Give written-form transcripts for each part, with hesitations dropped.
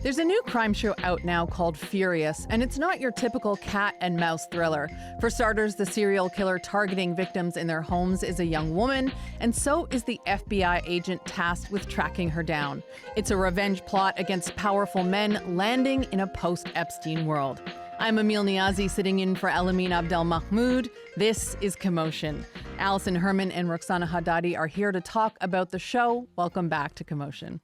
There's a new crime show out now called Furious, and it's not your typical cat and mouse thriller. For starters, the serial killer targeting victims in their homes is a young woman, and so is the FBI agent tasked with tracking her down. It's a revenge plot against powerful men landing in a post-Epstein world. I'm Amil Niazi, sitting in for Elamin Abdelmahmoud. This is Commotion. Alison, Herman, and Roxana Hadadi are here to talk about the show. Welcome back to Commotion.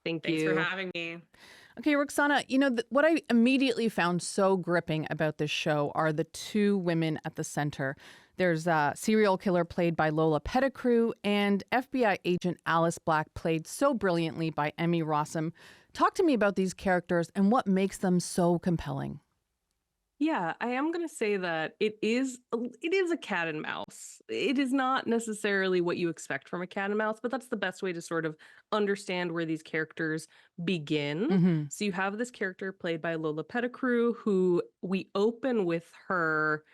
Thanks you. for having me. Okay, Roxana, what I immediately found so gripping about this show are the two women at the center. There's a serial killer played by Lola Pettigrew and FBI agent Alice Black, played so brilliantly by Emmy Rossum. Talk to me about these characters and what makes them so compelling. Yeah, I am going to say that it is a cat and mouse. It is not necessarily what you expect from a cat and mouse, but that's the best way to sort of understand where these characters begin. Mm-hmm. So you have this character played by Lola Pettigrew, who we open with her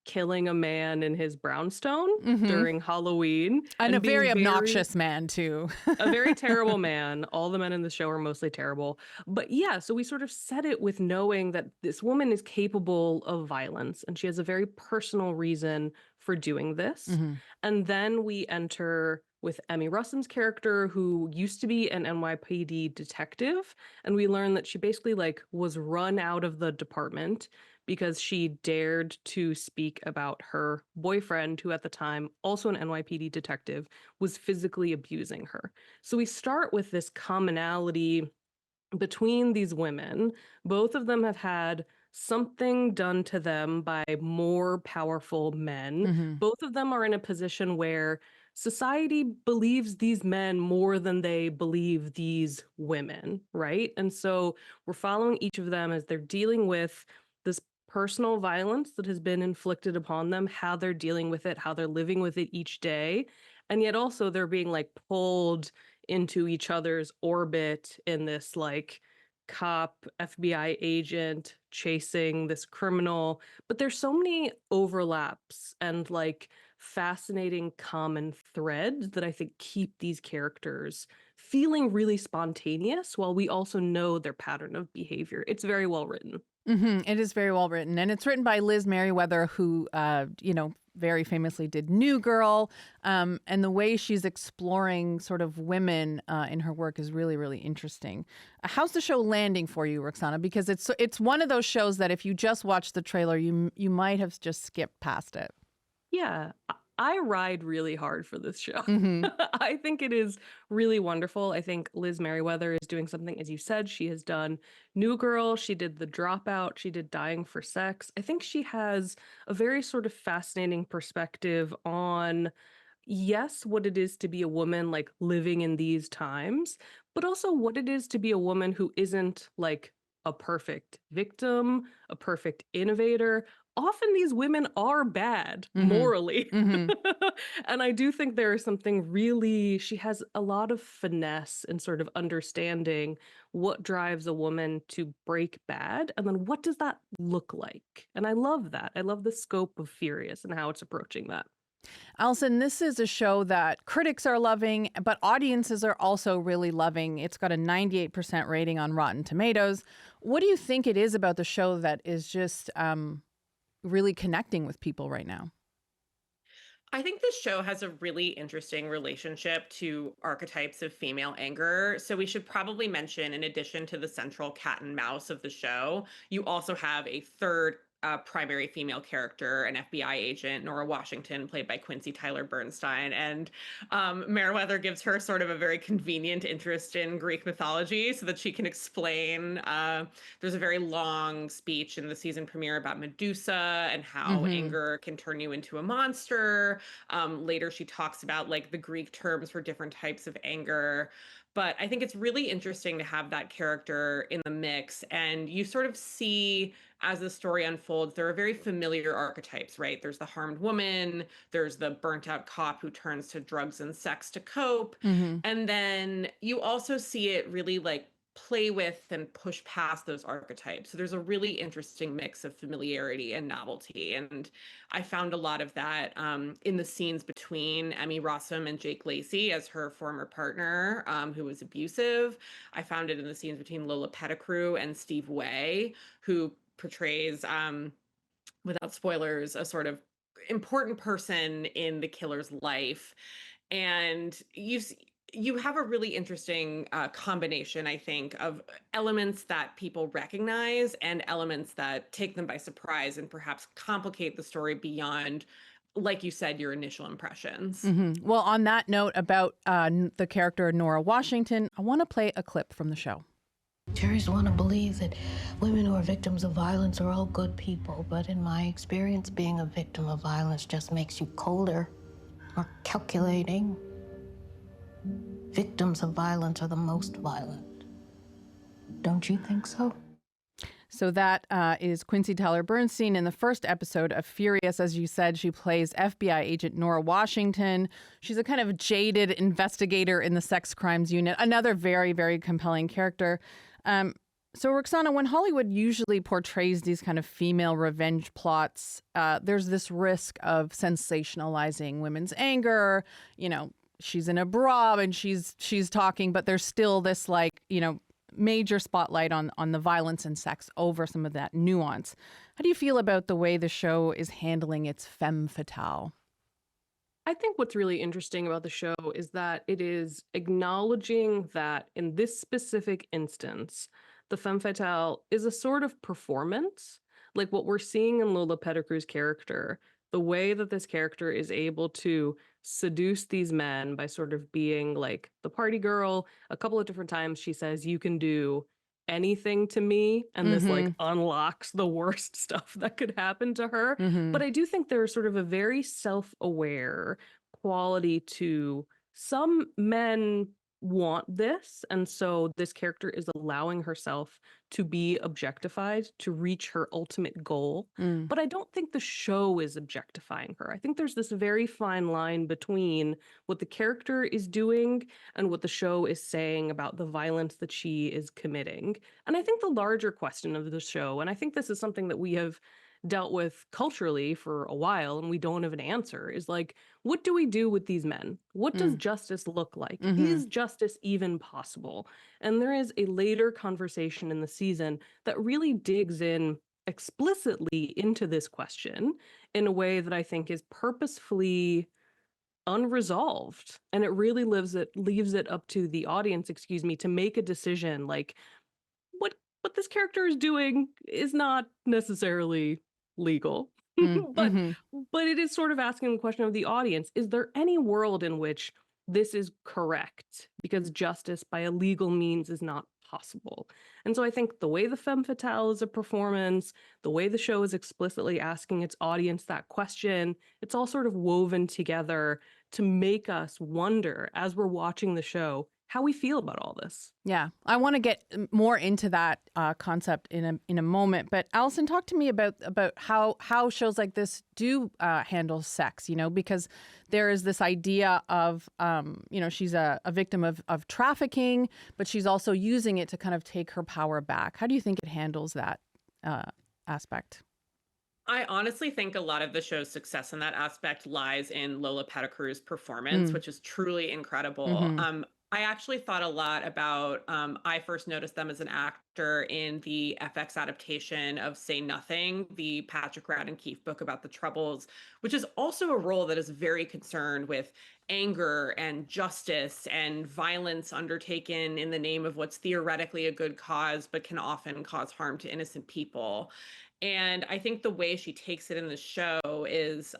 killing a man in his brownstone during Halloween. And a very obnoxious man, too. A very terrible man. All the men in the show are mostly terrible. But yeah, so we sort of set it with knowing that this woman is capable of violence and she has a very personal reason for doing this. And then we enter with Emmy Rossum's character, who used to be an NYPD detective. And we learn that she basically was run out of the department because she dared to speak about her boyfriend, who at the time, also an NYPD detective, was physically abusing her. So we start with this commonality between these women. Both of them have had something done to them by more powerful men. Both of them are in a position where society believes these men more than they believe these women, right? And so we're following each of them as they're dealing with this personal violence that has been inflicted upon them, how they're dealing with it, how they're living with it each day. And yet also they're being pulled into each other's orbit in this cop, FBI agent chasing this criminal. But there's so many overlaps and fascinating common threads that I think keep these characters feeling really spontaneous while we also know their pattern of behavior. It's very well written. It is very well written. And it's written by Liz Merriweather, who, very famously did New Girl. And the way she's exploring sort of women in her work is really, really interesting. How's the show landing for you, Roxana? Because it's one of those shows that if you just watch the trailer, you might have just skipped past it. Yeah, I ride really hard for this show. I think it is really wonderful. I think Liz Merriweather is doing something, as you said, she has done New Girl, she did The Dropout, she did Dying for Sex. I think she has a very sort of fascinating perspective on, yes, what it is to be a woman living in these times, but also what it is to be a woman who isn't a perfect victim, a perfect innovator. Often these women are bad morally. And I do think there is something really, she has a lot of finesse in sort of understanding what drives a woman to break bad. And then what does that look like? And I love that. I love the scope of Furious and how it's approaching that. Alison, this is a show that critics are loving, but audiences are also really loving. It's got a 98% rating on Rotten Tomatoes. What do you think it is about the show that is just really connecting with people right now? I think this show has a really interesting relationship to archetypes of female anger. So we should probably mention, in addition to the central cat and mouse of the show, you also have a third primary female character, an FBI agent, Nora Washington, played by Quincy Tyler Bernstein. And Merriweather gives her sort of a very convenient interest in Greek mythology so that she can explain. There's a very long speech in the season premiere about Medusa and how anger can turn you into a monster. Later, she talks about the Greek terms for different types of anger. But I think it's really interesting to have that character in the mix. And you sort of see, as the story unfolds, there are very familiar archetypes, right? There's the harmed woman, there's the burnt out cop who turns to drugs and sex to cope. And then you also see it really play with and push past those archetypes. So there's a really interesting mix of familiarity and novelty. And I found a lot of that in the scenes between Emmy Rossum and Jake Lacey as her former partner, who was abusive. I found it in the scenes between Lola Pettigrew and Steve Way, who portrays, without spoilers, a sort of important person in the killer's life. And you have a really interesting combination, I think, of elements that people recognize and elements that take them by surprise and perhaps complicate the story beyond, like you said, your initial impressions. Well, on that note about the character Nora Washington, I want to play a clip from the show. Juries want to believe that women who are victims of violence are all good people, but in my experience, being a victim of violence just makes you colder, more calculating. Victims of violence are the most violent. Don't you think so? So that is Quincy Tyler-Bernstein in the first episode of Furious. As you said, she plays FBI agent Nora Washington. She's a kind of jaded investigator in the sex crimes unit. Another very, very compelling character. So, Roxana, when Hollywood usually portrays these kind of female revenge plots, there's this risk of sensationalizing women's anger. You know, she's in a bra and she's talking, but there's still this major spotlight on the violence and sex over some of that nuance. How do you feel about the way the show is handling its femme fatale? I think what's really interesting about the show is that it is acknowledging that in this specific instance, the femme fatale is a sort of performance. Like what we're seeing in Lola Pettigrew's character, the way that this character is able to seduce these men by sort of being like the party girl. A couple of different times she says, "You can do anything to me," and this like unlocks the worst stuff that could happen to her. But I do think there's sort of a very self-aware quality to some men want this, and so this character is allowing herself to be objectified to reach her ultimate goal. But I don't think the show is objectifying her. I think there's this very fine line between what the character is doing and what the show is saying about the violence that she is committing. And I think the larger question of the show, and I think this is something that we have dealt with culturally for a while and we don't have an answer, is like, what do we do with these men? What does justice look like? Is justice even possible? And there is a later conversation in the season that really digs in explicitly into this question in a way that I think is purposefully unresolved. And it really leaves it up to the audience, to make a decision like what this character is doing is not necessarily legal. but it is sort of asking the question of the audience, is there any world in which this is correct? Because justice by a legal means is not possible. And so I think the way the femme fatale is a performance, the way the show is explicitly asking its audience that question, it's all sort of woven together to make us wonder as we're watching the show how we feel about all this. Yeah, I want to get more into that concept in a moment. But Alison, talk to me about how shows like this do handle sex. Because there is this idea of she's a victim of trafficking, but she's also using it to kind of take her power back. How do you think it handles that aspect? I honestly think a lot of the show's success in that aspect lies in Lola Pettigrew's performance, which is truly incredible. I actually thought a lot about, I first noticed them as an actor in the FX adaptation of Say Nothing, the Patrick Radden Keefe book about the Troubles, which is also a role that is very concerned with anger and justice and violence undertaken in the name of what's theoretically a good cause, but can often cause harm to innocent people. And I think the way she takes it in the show is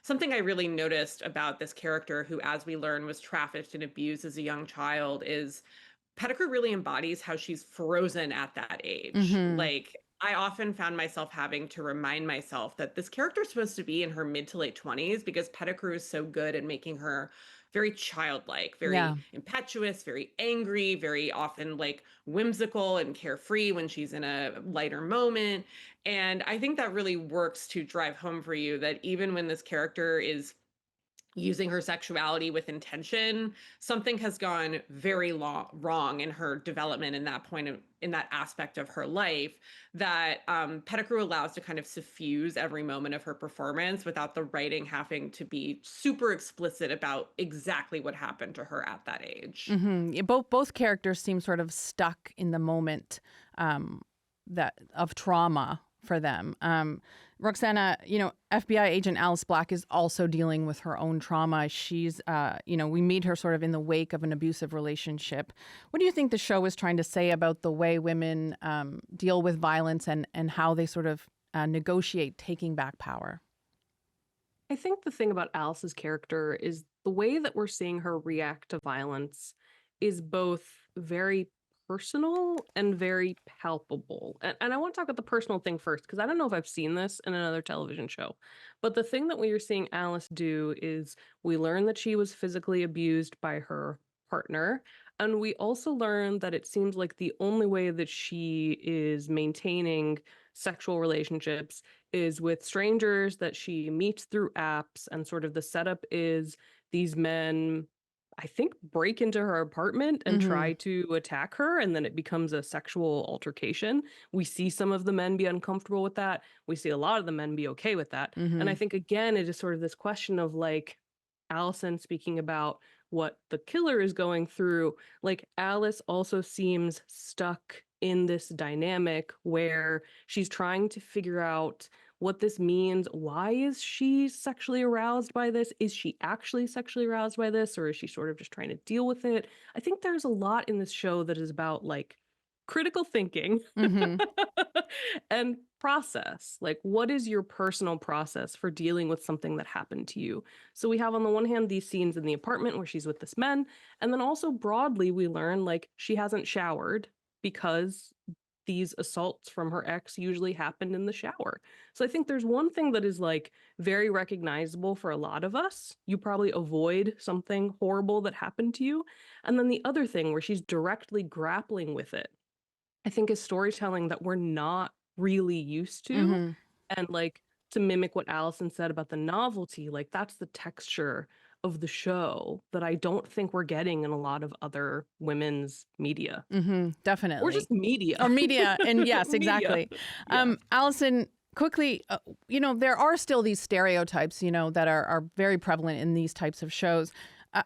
something I really noticed about this character who, as we learn, was trafficked and abused as a young child, is Pettigrew really embodies how she's frozen at that age. Like, I often found myself having to remind myself that this character is supposed to be in her mid to late 20s because Pettigrew is so good at making her very childlike, very impetuous, very angry, very often like whimsical and carefree when she's in a lighter moment. And I think that really works to drive home for you that even when this character is using her sexuality with intention, something has gone very wrong in her development in that point in that aspect of her life, that Pettigrew allows to kind of suffuse every moment of her performance without the writing having to be super explicit about exactly what happened to her at that age. Yeah, both characters seem sort of stuck in the moment that of trauma for them. Roxana, FBI agent Alice Black is also dealing with her own trauma. She's, we meet her sort of in the wake of an abusive relationship. What do you think the show is trying to say about the way women deal with violence and how they sort of negotiate taking back power? I think the thing about Alice's character is the way that we're seeing her react to violence is both very personal and very palpable. And I want to talk about the personal thing first, because I don't know if I've seen this in another television show. But the thing that we are seeing Alice do is we learn that she was physically abused by her partner. And we also learn that it seems like the only way that she is maintaining sexual relationships is with strangers that she meets through apps. And sort of the setup is these men, I think, break into her apartment and try to attack her, and then it becomes a sexual altercation. We see some of the men be uncomfortable with that. We see a lot of the men be okay with that. And I think, again, it is sort of this question of, like, Alison speaking about what the killer is going through. Like, Alice also seems stuck in this dynamic where she's trying to figure out what this means. Why is she sexually aroused by this? Is she actually sexually aroused by this, or is she sort of just trying to deal with it? I think there's a lot in this show that is about, like, critical thinking and process. Like, what is your personal process for dealing with something that happened to you? So we have, on the one hand, these scenes in the apartment where she's with this man, and then also broadly we learn, like, she hasn't showered because these assaults from her ex usually happened in the shower. So I think there's one thing that is, like, very recognizable for a lot of us. You probably avoid something horrible that happened to you. And then the other thing where she's directly grappling with it, I think, is storytelling that we're not really used to. And, like, to mimic what Alison said about the novelty, like, that's the texture of the show that I don't think we're getting in a lot of other women's media. Definitely. Or just media. Or media. And yes, exactly. Yeah. Allison, quickly, there are still these stereotypes, that are very prevalent in these types of shows.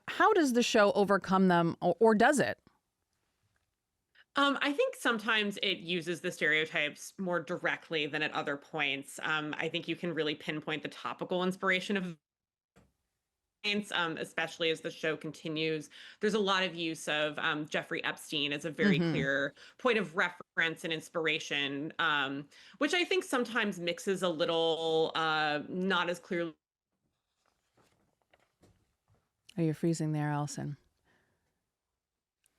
How does the show overcome them, or does it? I think sometimes it uses the stereotypes more directly than at other points. I think you can really pinpoint the topical inspiration of especially as the show continues. There's a lot of use of Jeffrey Epstein as a very clear point of reference and inspiration, which I think sometimes mixes a little not as clearly. Oh, you're freezing there, Alison.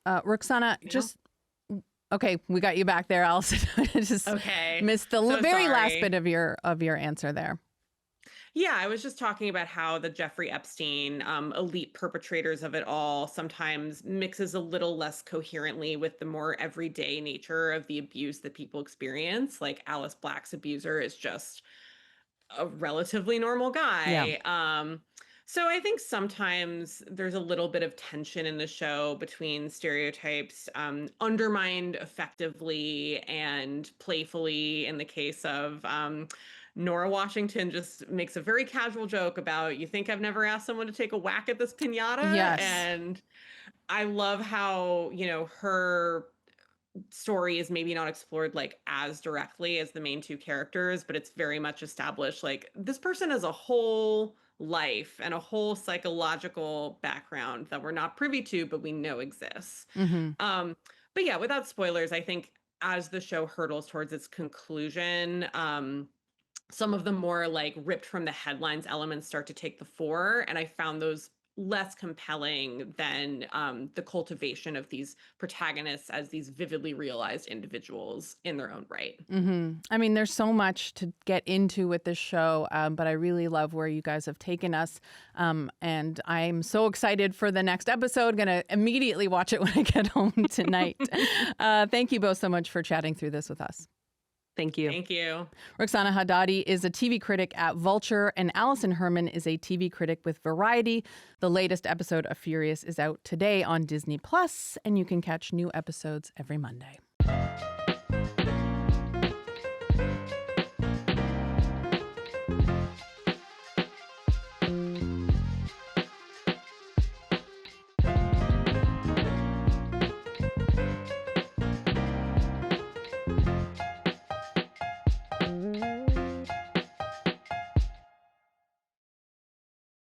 Roxana, okay, we got you back there, Alison. Just missed the very last bit of your answer there. Yeah, I was just talking about how the Jeffrey Epstein elite perpetrators of it all sometimes mixes a little less coherently with the more everyday nature of the abuse that people experience. Like, Alice Black's abuser is just a relatively normal guy. Yeah. So I think sometimes there's a little bit of tension in the show between stereotypes undermined effectively and playfully. In the case of Nora Washington just makes a very casual joke about, you think I've never asked someone to take a whack at this piñata? Yes. And I love how, her story is maybe not explored, like, as directly as the main two characters, but it's very much established, like, this person has a whole life and a whole psychological background that we're not privy to, but we know exists. But yeah, without spoilers, I think as the show hurtles towards its conclusion, some of the more, like, ripped from the headlines elements start to take the fore, and I found those less compelling than the cultivation of these protagonists as these vividly realized individuals in their own right. I mean, there's so much to get into with this show, but I really love where you guys have taken us. And I'm so excited for the next episode. Going to immediately watch it when I get home tonight. Thank you both so much for chatting through this with us. Thank you. Thank you. Roxana Hadadi is a TV critic at Vulture, and Alison Herman is a TV critic with Variety. The latest episode of Furious is out today on Disney+, and you can catch new episodes every Monday.